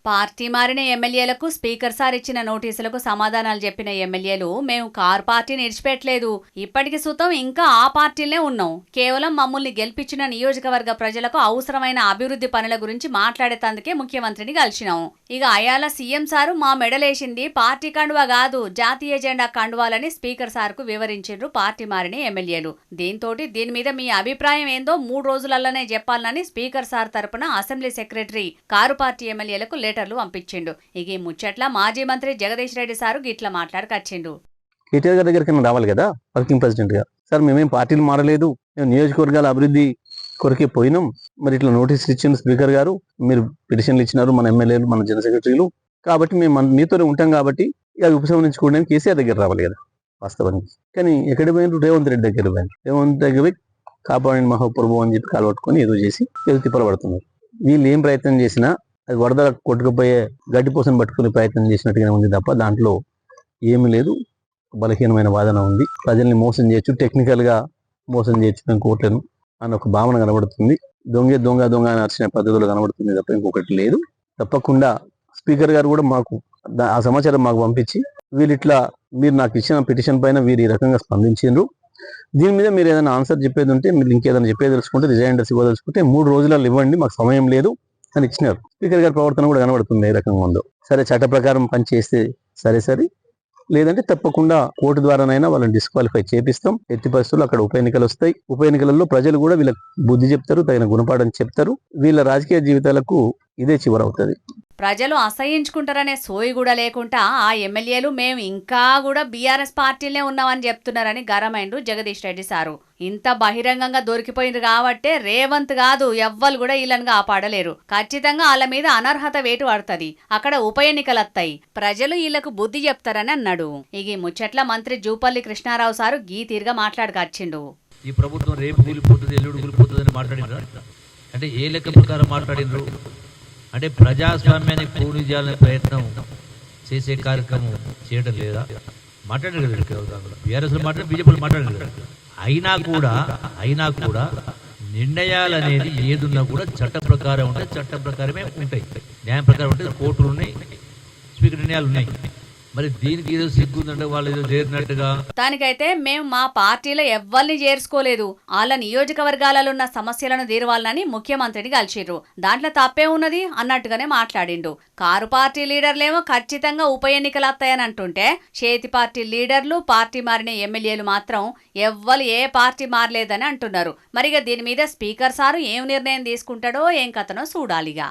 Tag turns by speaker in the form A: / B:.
A: Party మారిన ఎమ్మెల్యేలకు speaker sir ఇచ్చిన నోటీసులకు సమాధానాలు చెప్పిన ఎమ్మెల్యేలు మేము కారు పార్టీని విడిచిపెట్టలేదు, ఇప్పటికి సుతం ఇంకా ఆ పార్టీలనే ఉన్నాం, కేవలం మమ్మల్ని గెలిపించిన నియోజకవర్గ ప్రజలకు అవసరమైన అభివృద్ధి పనుల గురించి మాట్లాడేతందుకే ముఖ్యమంత్రిని కలిసినాం. ఇక అయాల సీఎం సారు మా మెడలేసింది పార్టీ కండువా కాదు, జాతీయ జెండా కండువాలని స్పీకర్ సార్కు వివరించారు పార్టీ మారిన ఎమ్మెల్యేలు. దీని మీద మీ అభిప్రాయం ఏందో 3 రోజులలోనే చెప్పాలని స్పీకర్ సార్ తరపున అసెంబ్లీ సెక్రటరీ కారు పార్టీ ఎమ్మెల్యేలకు లెటర్లు పంపించిండు. ఇక ఈ ముచ్చట్ల మాజీ మంత్రి జగదీష్ రెడ్డి సారు గిట్ల మాట్లాడకొచ్చిండు.
B: కేటీఆర్ గారి దగ్గరికి రావాలి కదా వర్కింగ్ ప్రెసిడెంట్ గా, సార్ మేమేం పార్టీలు మారలేదు, మేము నియోజకవర్గాల అభివృద్ధి కొరకే పోయినాం, మరి ఇట్లా నోటీసులు ఇచ్చిన స్పీకర్ గారు, మీరు పిటిషన్లు ఇచ్చినారు మన ఎమ్మెల్యేలు మన జన సెక్రటరీలు, కాబట్టి మేము మీతోనే ఉంటాం కాబట్టి అది ఉపసంహరించుకోవడానికి కేసీఆర్ దగ్గర రావాలి కదా వాస్తవానికి. కానీ ఎక్కడ పోయినారు? రేవంత్ రెడ్డి దగ్గర పోయినారు. రేవంత్ దగ్గర పోయి కాపాడిన మహాప్రభు అని చెప్పి కాలబట్టుకొని ఏదో చేసి ఏదో తిప్పలబడుతున్నారు. వీళ్ళు ఏం ప్రయత్నం చేసినా అది వరద కొట్టుకుపోయే గడ్డిపోసను పట్టుకునే ప్రయత్నం చేసినట్టుగానే ఉంది తప్ప దాంట్లో ఏమీ లేదు. బలహీనమైన వాదన ఉంది. ప్రజల్ని మోసం చేయొచ్చు, టెక్నికల్ గా మోసం చేయొచ్చు మేము కోట్లను అని ఒక భావన కనబడుతుంది. దొంగ దొంగ దొంగ అని నడిచిన పద్ధతులు కనబడుతుంది తప్ప ఇంకొకటి లేదు. తప్పకుండా స్పీకర్ గారు కూడా మాకు ఆ సమాచారం మాకు పంపించి వీళ్ళు ఇట్లా మీరు నాకు ఇచ్చిన పిటిషన్ పైన వీరు ఈ రకంగా స్పందించారు, దీని మీద మీరు ఏదైనా ఆన్సర్ చెప్పేది ఉంటే, మీరు ఇంకేదైనా చెప్పేది తెలుసుకుంటే, రిజైండర్స్ ఇవ్వదలుచుకుంటే 3 రోజులలో ఇవ్వండి, మాకు సమయం లేదు అని ఇచ్చినారు. స్పీకర్ గారి ప్రవర్తన కూడా కనబడుతుంది ఏ రకంగా ఉందో. సరే చట్ట ప్రకారం పని చేస్తే సరే, లేదంటే తప్పకుండా కోర్టు ద్వారానైనా వాళ్ళని డిస్క్వాలిఫై చేపిస్తాం. ఎట్టి పరిస్థితుల్లో అక్కడ ఉప ఎన్నికలు వస్తాయి. ఉప ఎన్నికలలో ప్రజలు కూడా వీళ్ళకి బుద్ధి చెప్తారు, తగిన గుణపాఠం చెప్తారు. వీళ్ళ రాజకీయ జీవితాలకు ఇదే చివరవుతుంది.
A: ప్రజలు అసహించుకుంటారనే సోయి కూడా లేకుండా ఆ ఎమ్మెల్యేలు మేము ఇంకా కూడా బీఆర్ఎస్ పార్టీలనే ఉన్నామని చెప్తున్నారని గరమైండు జగదీష్ రెడ్డి సారు. ఇంత బహిరంగంగా దొరికిపోయింది కాబట్టే రేవంత్ కాదు ఎవ్వరు కూడా వీళ్ళని కాపాడలేరు. ఖచ్చితంగా వాళ్ళ మీద అనర్హత వేటు పడుతుంది, అక్కడ ఉప ఎన్నికలు వస్తాయి, ప్రజలు వీళ్లకు బుద్ధి చెప్తారని అన్నాడు. ఇక ముచ్చట్ల మంత్రి జూపల్లి కృష్ణారావు సారు గీతీరుగా మాట్లాడకొచ్చిండు.
C: ఈ ప్రభుత్వం రేపు కూలిపోతుంది ఎల్లుడు కూలిపోతుందని మాట్లాడినారు. అంటే ఏ లెక్క ప్రకారం మాట్లాడినరు? అంటే ప్రజాస్వామ్యాన్ని పూర్తి చేయాలనే ప్రయత్నం చేసే కార్యక్రమం చేయడం లేదా? మాట్లాడగలరు బీఆర్ఎస్లో మాట్లాడి బీజేపీలో మాట్లాడగలరు. అయినా కూడా నిర్ణయాలు అనేది ఏదున్నా కూడా చట్ట ప్రకారం ఉంటే చట్ట ప్రకారమే ఉంటాయి, న్యాయం ప్రకారం ఉంటే కోర్టులు ఉన్నాయి, స్పీకర్ నిర్ణయాలు ఉన్నాయి. మరి దీనికి ఏదో సిగ్గుందంటే వాళ్ళు ఏదో చేరినట్టుగా.
A: దానికైతే మేము మా పార్టీలో ఎవ్వరిని చేర్చుకోలేదు, వాళ్ళ నియోజకవర్గాలలో ఉన్న సమస్యలను తీరవాలని ముఖ్యమంత్రిని కలిసిర్రు, దాంట్లో తప్పే ఉన్నది అన్నట్టుగానే మాట్లాడిండు. కారు పార్టీ లీడర్లేమో ఖచ్చితంగా ఉప ఎన్నికలు వస్తాయని అంటుంటే, చేతి పార్టీ లీడర్లు పార్టీ మారిన ఎమ్మెల్యేలు మాత్రం ఎవ్వరు ఏ పార్టీ మారలేదని అంటున్నారు. మరిగా దీని మీద స్పీకర్ సారు ఏం నిర్ణయం తీసుకుంటాడో ఏం కథనో చూడాలిగా.